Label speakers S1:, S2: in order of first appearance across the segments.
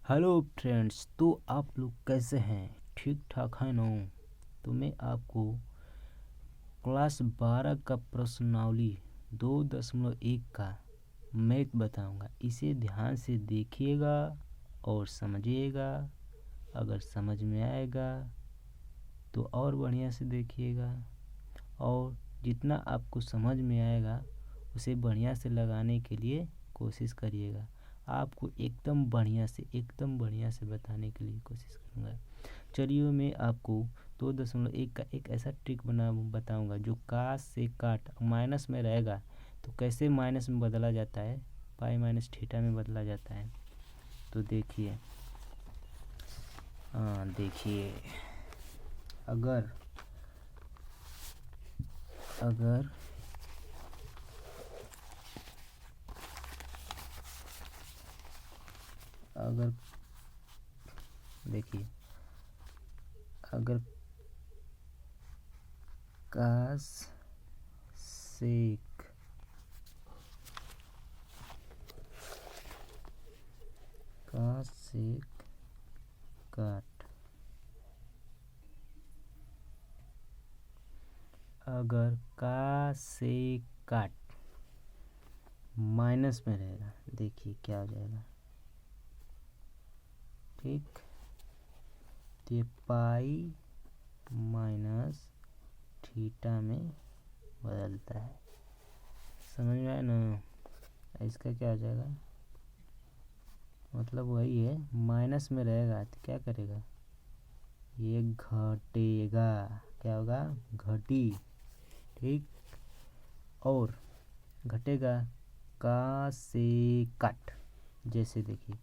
S1: Hello friends, तो आप लोग कैसे हैं? ठीक ठाक है ना? तो मैं आपको क्लास 12 का प्रश्नावली 2.1 का मैथ बताऊंगा। इसे ध्यान से देखिएगा और समझिएगा। अगर समझ में आएगा तो और बढ़िया से देखिएगा, और जितना आपको समझ में आएगा उसे बढ़िया से लगाने के लिए कोशिश करिएगा। आपको एकदम बढ़िया से बताने के लिए कोशिश करूँगा। चलिए, मैं आपको 2.1 का एक ऐसा ट्रिक बताऊँगा जो काश से काट माइनस में रहेगा तो कैसे माइनस में बदला जाता है, पाई माइनस थीटा में बदला जाता है। तो देखिए, अगर अगर अगर देखिए, अगर काश सेक काट अगर का से काट माइनस में रहेगा, देखिए क्या हो जाएगा। ठीक, तो ये पाई माइनस थीटा में बदलता है। समझ में आया ना? इसका क्या हो जाएगा, मतलब वही है, माइनस में रहेगा तो क्या करेगा, ये घटेगा। क्या होगा? घटी। ठीक, और घटेगा का से कट। जैसे देखिए,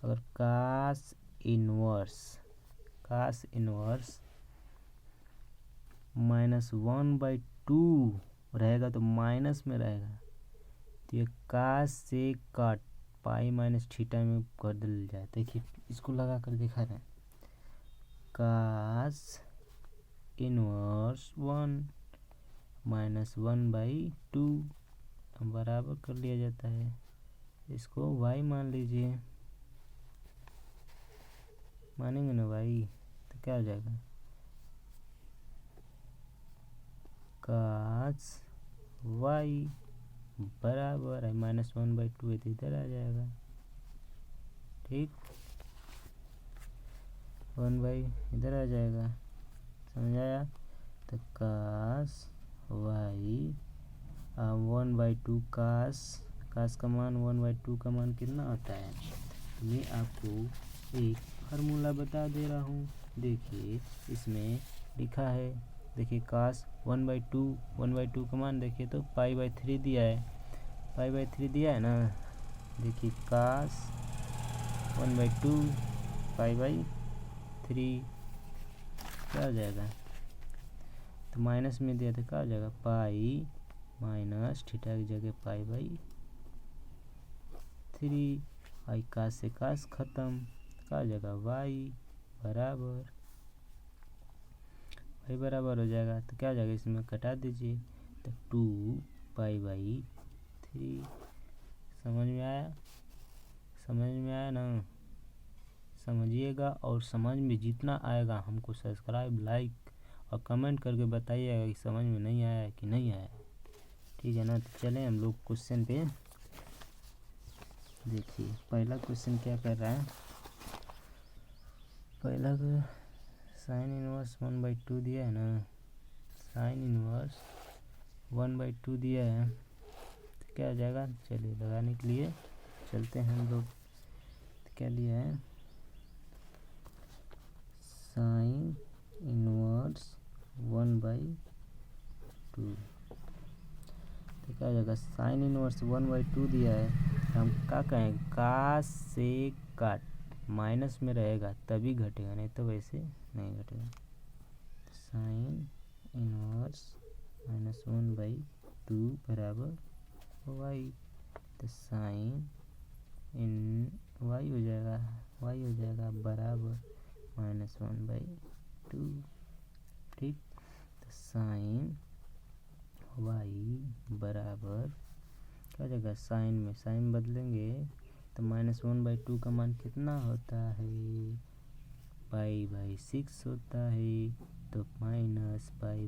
S1: अगर कास इनवर्स -1/2 रहेगा तो माइनस में रहेगा, तो ये कास से कट पाई माइनस थीटा में बदल जाए। देखिए, इसको लगा कर दिखा रहे हैं। कास इनवर्स 1 -1/2 बराबर कर लिया जाता है। इसको y मान लीजिए, मानेंगे ना y? तो क्या हो जाएगा, कास y बराबर है -1/2 है तो इधर आ जाएगा। ठीक, 1 इधर आ जाएगा। समझ आया? तो कास y 1/2, कास का मान 1/2 का मान कितना आता है? मैं आपको एक फार्मूला बता दे रहा हूँ। देखिए, इसमें लिखा है, देखिए कास 1/2 का मान देखिए तो पाई/3 दिया है, पाई/3 दिया है ना। देखिए, कास 1/2 पाई/3 क्या हो जाएगा, तो माइनस में दिया तो क्या हो जाएगा, पाई माइनस थीटा की जगह पाई/3। आई कास से कास खत्म, क्या हो जाएगा, y बराबर हो जाएगा। तो क्या हो जाएगा, इसमें कटा दीजिए तो 2 पाई/3। समझ में आया ना? समझिएगा, और समझ में जितना आएगा हमको सब्सक्राइब, लाइक और कमेंट करके बताइएगा कि समझ में नहीं आया कि नहीं आया। ठीक है ना? तो चलें हम लोग क्वेश्चन पे। देखिए, पहला क्वेश्चन क्या कर रहा है। पहला साइन इनवर्स 1/2 दिया है ना, साइन इनवर्स 1/2 दिया है तो क्या आ जाएगा। चलिए, लगाने के लिए चलते हैं हम लोग। तो क्या दिया है, साइन इनवर्स 1/2। तो क्या हो जाएगा, साइन इनवर्स 1/2 दिया है तो हम क्या कहें, कास से काट माइनस में रहेगा तभी घटेगा, नहीं तो वैसे नहीं घटेगा। साइन इनवर्स -1/2 बराबर y। तो साइन इन y हो जाएगा बराबर -1/2। ठीक, तो साइन y बराबर क्या हो जाएगा, साइन में साइन बदलेंगे तो -1/2 का मान कितना होता है, π/6 होता है। तो -π/6,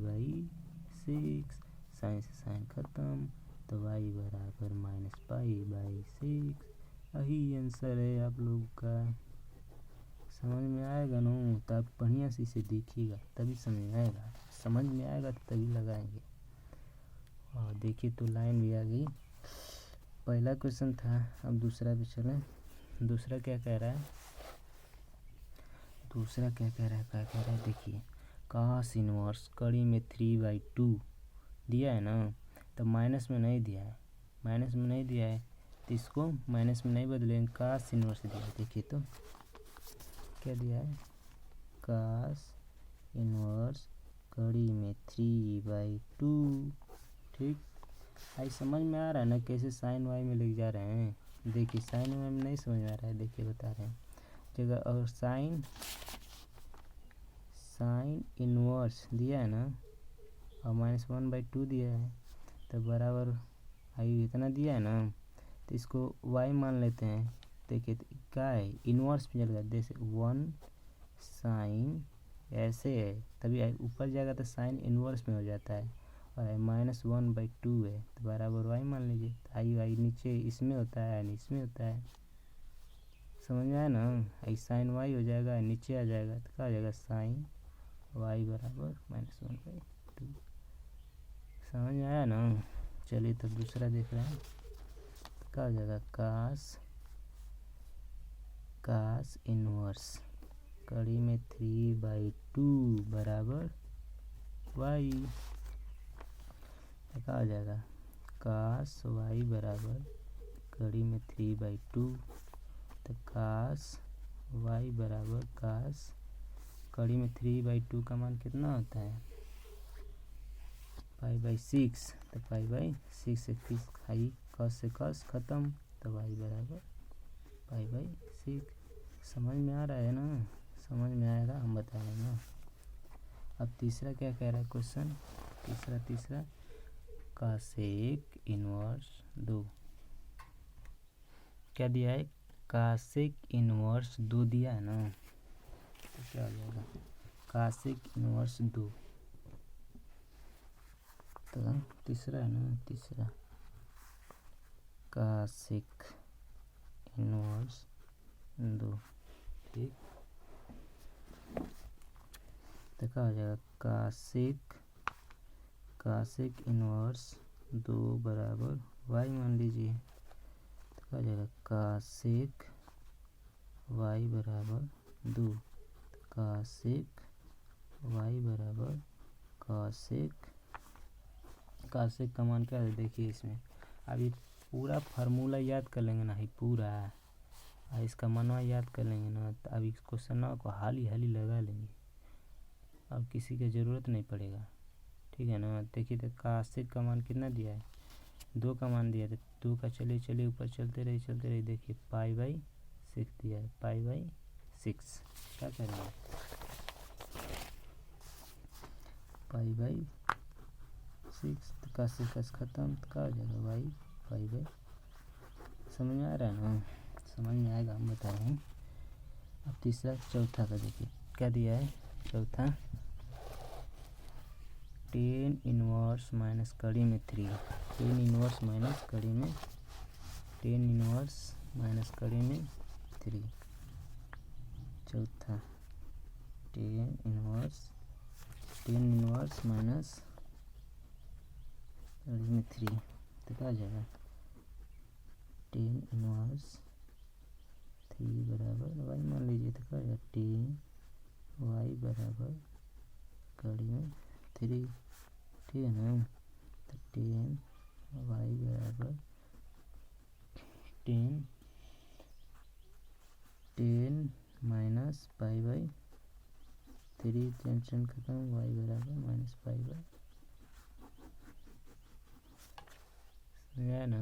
S1: साइन से साइन खत्म, तो y बराबर -π/6। यही आंसर है आप लोग का। समझ में आएगा ना, तो आप बढ़िया से इसे देखिएगा तभी समझ में आएगा, समझ में आएगा तभी लगाएंगे। और देखिए तो लाइन भी आ गई। पहला क्वेश्चन था, अब दूसरा भी चलें। दूसरा क्या कह रहा है, क्या कह रहा है देखिए, cos इनवर्स कड़ी में 3/2 दिया है ना, तो माइनस में नहीं दिया है, तो इसको माइनस में नहीं बदलेंगे, cos इनवर्स दिया है। देखिए तो क्या दिया है, cos इनवर्स कड़ी में 3/2। ठीक, आई समझ में आ रहा है ना कैसे साइन वाई में लेके जा रहे हैं। देखिए साइन वाई में नहीं समझ में आ रहा है, देखिए बता रहे हैं जगह। और साइन इनवर्स दिया है ना, और -1/2 दिया है, तो बराबर आई इतना दिया है ना, तो इसको y मान लेते हैं। देखिए तो क्या है, इनवर्स में चल गया, जैसे 1 साइन ऐसे है, तभी ऊपर जाएगा तो साइन इनवर्स में हो जाता है, और -1/2 है, तो बराबर y मान लीजिए। तो आई नीचे इसमें होता है, इसमें होता है, समझ में आया ना। आई साइन y हो जाएगा, नीचे आ जाएगा, तो क्या हो जाएगा, साइन y बराबर -1/2। समझ में आया ना। चलिए तब दूसरा देख रहे हैं, तो क्या हो जाएगा, कास इनवर्स कड़ी में 3/2 बराबर y। तो क्या हो जाएगा, कास y बराबर कड़ी में 3/2, तो कास y बराबर कास कड़ी में 3/2 का मान कितना होता है, π/6। तो π/6 से 30 खाई, कस से कस खत्म, तो y बराबर π/6। समझ में आ रहा है ना, समझ में आएगा हम बता रहे हैं ना। अब तीसरा क्या कह रहा है क्वेश्चन, तीसरा कासेक इनवर्स 2 क्या दिया है, कासेक इनवर्स 2 दिया है ना, तो क्या हो जाएगा, कासेक इनवर्स 2। तो तीसरा है ना, तीसरा कासेक इनवर्स 2। ठीक, तो क्या हो जाएगा, कासेक इनवर्स 2 बराबर y मान लीजिए। तो क्या हो जाएगा, कासेक y बराबर 2, कासेक y बराबर कासेक का मान क्या है, देखिए इसमें अभी पूरा फार्मूला याद कर लेंगे ना, ही पूरा इसका मानवा याद कर लेंगे ना, तो अभी क्वेश्चन को हाली लगा लेंगे, अब किसी की ज़रूरत नहीं पड़ेगा। ठीक है ना। देखिए तो कासेक का मान कितना दिया है, 2 का मान दिया है, तो 2 का चलिए ऊपर चलते रहिए। देखिए π/6 दिया है, π/6 क्या करेंगे, π/6, तो कस खत्म, तो क्या हो जाएगा y π/। समझ में आ रहा है ना, समझ में आएगा हम बता रहे हैं। अब तीसरा चौथा का देखिए क्या दिया है, चौथा tan इनवर्स माइनस कड़ी में 3, tan इनवर्स माइनस कड़ी में 3। चौथा tan इनवर्स माइनस कड़ी में 3, तो क्या आ जाएगा, tan इनवर्स 3 बराबर y मान लीजिए। तो क्या हो जाएगा, tan y बराबर कड़ी में 3। ठीक है ना। तो tan y बराबर tan माइनस π/3, टेंशन खत्म, y बराबर -π/। समझा ना।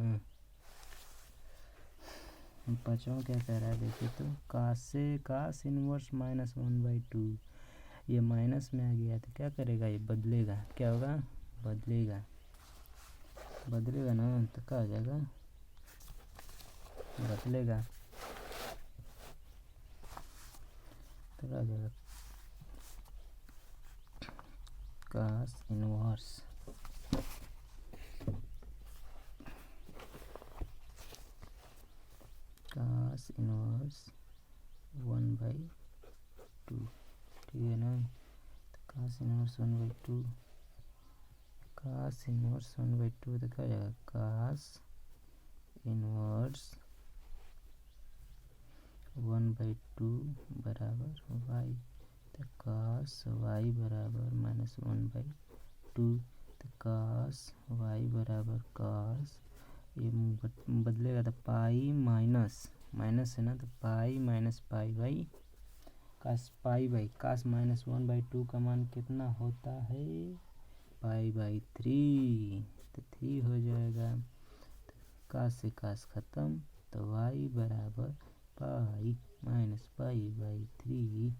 S1: पाँचवा क्या कह रहा है, देखिए तो कास इनवर्स -1/2, ये माइनस में आ गया, तो क्या करेगा, ये बदलेगा, क्या होगा, बदलेगा ना, तो क्या हो जाएगा, बदलेगा तो आ जाएगा cos इनवर्स cos इनवर्स 1/2, ठीक है ना। तो cos इनवर्स 1/2, cos इनवर्स 1/2 तो क्या हो जाएगा cos इनवर्स 1/2 बराबर y, तो cos y बराबर -1/2, तो cos y बराबर cos, ये बदलेगा तो पाई माइनस है ना, तो pi minus pi by cos pi by cos -1/2 का मान कितना होता है π/3, तो 3 हो जाएगा। cos से cos खत्म, तो y बराबर पाई माइनस π/3,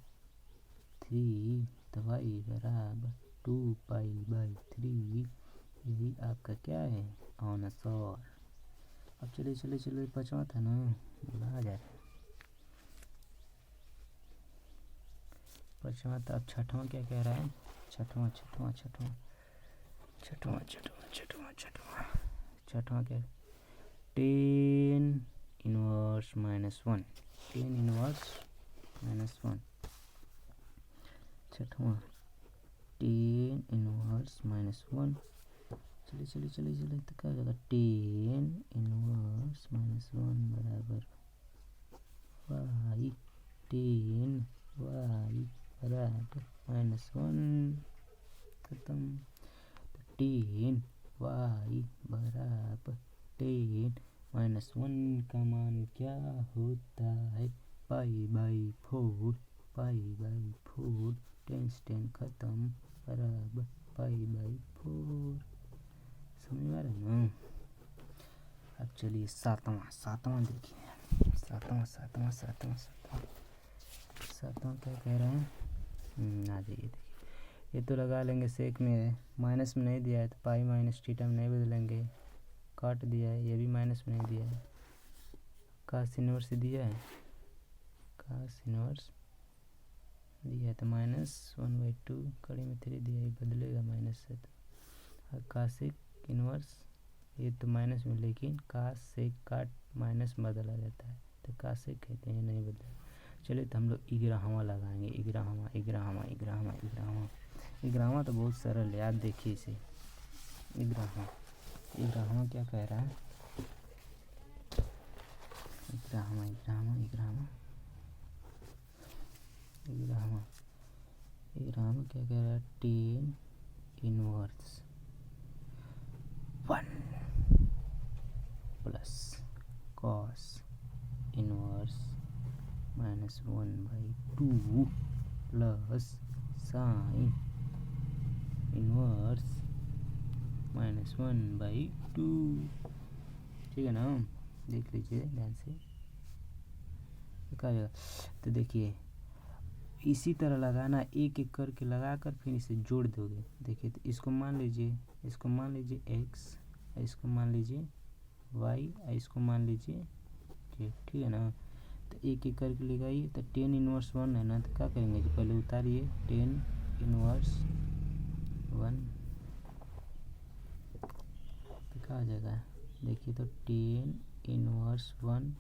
S1: तो y बराबर 2π/3, यही आपका क्या है आंसर। अब चलिए 5वां था ना, भुला जा रहा है 5वां था। अब 6वां क्या कह रहा है, 6वां क्या, tan inverse -1, tan inverse -1, 6वां tan inverse -1, चलिए तो क्या हो जाएगा tan इनवर्स -1 बराबर y, tan y बराबर -1 खत्म, तो tan y बराबर tan -1 का मान क्या होता है π/4, tan खत्म बराबर π/4, समझ में आ रहा है ना। अब चलिए 7वां देखिए, 7वां क्या कह रहे हैं, आ जाइए देखिए, ये तो लगा लेंगे सेक में है, माइनस में नहीं दिया है तो पाई माइनस थीटा में नहीं बदलेंगे, काट दिया है, ये भी माइनस में नहीं दिया है, cos इनवर्स दिया है, cos इनवर्स दिया है तो -1/2 कड़ी में 3 दिया है, बदलेगा माइनस से, तो और cos इनवर्स ये तो माइनस में, लेकिन cos से काट माइनस बदला जाता है, तो cos कहते हैं नहीं बदला। चलिए तो हम लोग इग्राहमा लगाएंगे, इग्राहमा तो बहुत सरल है, याद देखिए इसे। इग्राहमा क्या कह रहा है, इग्राहमा क्या कह रहा है, tan inverse 1 plus cos inverse -1/2 plus sin inverse -1/2, ठीक है ना। देख लीजिए ध्यान से, क्या हो जाएगा, तो देखिए इसी तरह लगाना, एक एक करके लगाकर फिर इसे जोड़ दोगे। देखिए तो इसको मान लीजिए x, इसको मान लीजिए y, इसको मान लीजिए z, ठीक है ना। तो एक एक करके लगाइए, तो tan इनवर्स 1 है ना, तो क्या करेंगे कि पहले उतारिए tan इनवर्स 1, तो क्या आ जाएगा, देखिए तो tan इनवर्स 1,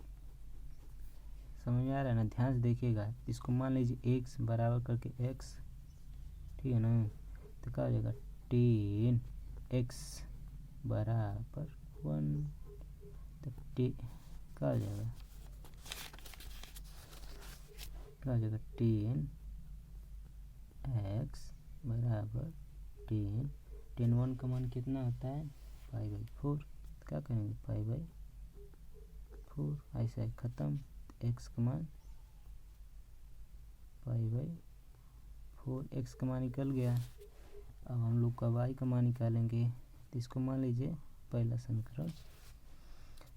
S1: समझ में आ रहा है ना, ध्यान से देखिएगा, इसको मान लीजिए x बराबर करके x, ठीक है ना, तो क्या हो जाएगा tan x बराबर 1, तो क्या हो जाएगा tan x बराबर tan 1 का मान कितना होता है π/4, तो क्या करेंगे π/4, ऐसा ख़त्म, x का मान π/4, x का मान निकल गया। अब हम लोग का y का मान निकालेंगे, तो इसको मान लीजिए पहला समीकरण,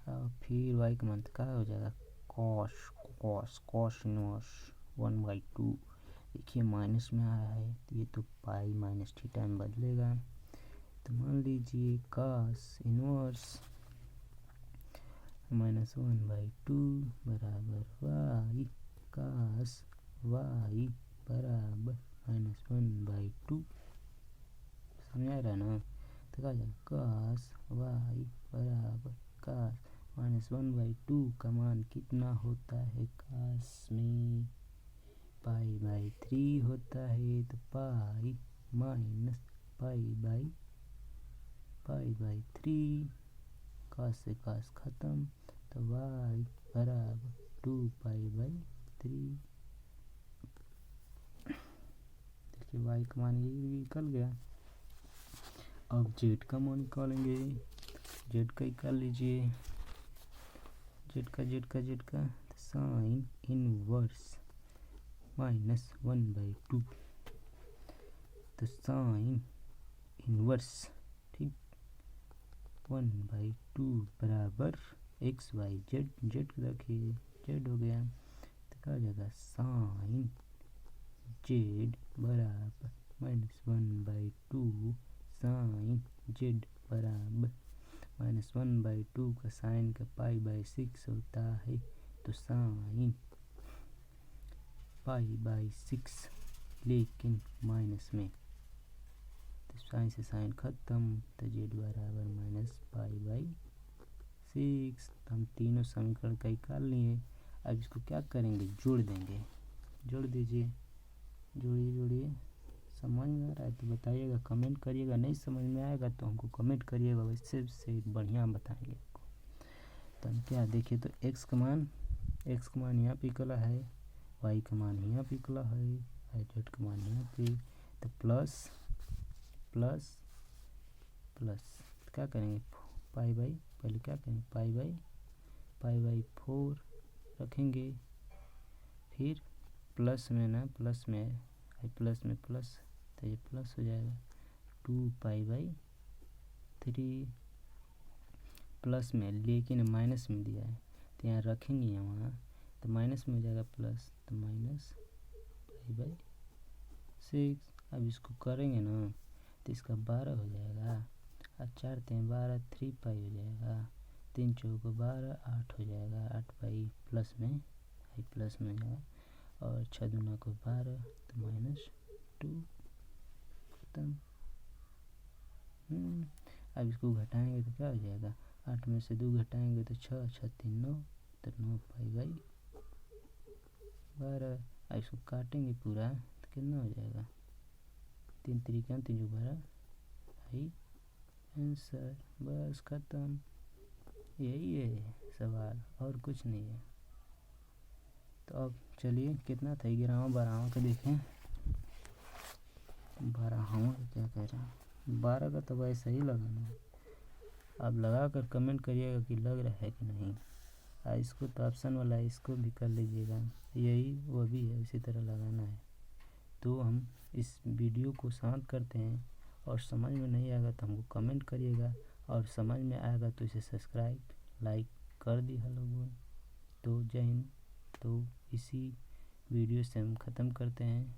S1: और फिर y का मान क्या हो जाएगा cos इनवर्स 1/2, देखिए माइनस में आ रहा है, तो ये तो पाई माइनस थीटा में बदलेगा, तो मान लीजिए cos इनवर्स -1/2 बराबर y cos y बराबर -1/2। समझ आ रहा है ना? तो क्या जाएगा cos y बराबर cos -1/2 का मान कितना होता है cos में π/3 होता है, तो पाई माइनस π/3 cos से cos खत्म, तो y बराबर 2π/3। देखिए y का मान ये निकल गया। अब z का मान निकालेंगे। z का निकाल लीजिए। z का साइन इनवर्स -1/2, तो साइन इनवर्स ठीक 1/2 बराबर एक्स वाई जेड। जेड रखिए, जेड हो गया, तो क्या हो जाएगा साइन जेड बराबर -1/2 साइन जेड बराबर -1/2 का साइन का π/6 होता है, तो साइन π/6 लेकिन माइनस में, तो साइन से साइन खत्म, तो जेड बराबर -π/6। हम तीनों समीकरण का निकाल लिए। अब इसको क्या करेंगे, जोड़ देंगे। जोड़ दीजिए, जोड़िए। समझ में आ रहा है तो बताइएगा, कमेंट करिएगा। नहीं समझ में आएगा तो हमको कमेंट करिएगा, वैसे से बढ़िया बताएंगे आपको। तो हम क्या देखिए, तो x का मान यहाँ पे निकला है, y का मान यहाँ पे निकला है, z का मान यहाँ पे, तो प्लस क्या करेंगे पहले क्या करेंगे π/4 रखेंगे, फिर प्लस में प्लस में प्लस, तो ये प्लस हो जाएगा 2π/3 प्लस में, लेकिन माइनस में दिया है तो यहाँ रखेंगे, यहाँ तो माइनस में हो जाएगा प्लस, तो -π/6। अब इसको करेंगे ना तो इसका 12 हो जाएगा, और 4 3 12 3π हो जाएगा, 3 4 12 8 हो जाएगा, 8π प्लस में हो जाएगा, और 6 दूना को 12, तो -2 खत्म। अब इसको घटाएंगे तो क्या हो जाएगा, 8 में से 2 घटाएंगे तो 6 6 3 9, तो 9π/12। अब इसको काटेंगे पूरा तो कितना हो जाएगा, 3 3 12 भाई आंसर। बस खत्म, यही है सवाल और कुछ नहीं है। तो अब चलिए कितना था, 11वां 12वां का देखें। 12वां का क्या कह रहा है, 12 का तो वैसा ही लगाना है। आप लगा कर कमेंट करिएगा कि लग रहा है कि नहीं। इसको तो ऑप्शन वाला है, इसको भी कर लीजिएगा, यही वो भी है, इसी तरह लगाना है। तो हम इस वीडियो को शांत करते हैं, और समझ में नहीं आएगा तो हमको कमेंट करिएगा, और समझ में आएगा तो इसे सब्सक्राइब लाइक कर दिया लोगों। तो जय हिंद। तो इसी वीडियो से हम ख़त्म करते हैं।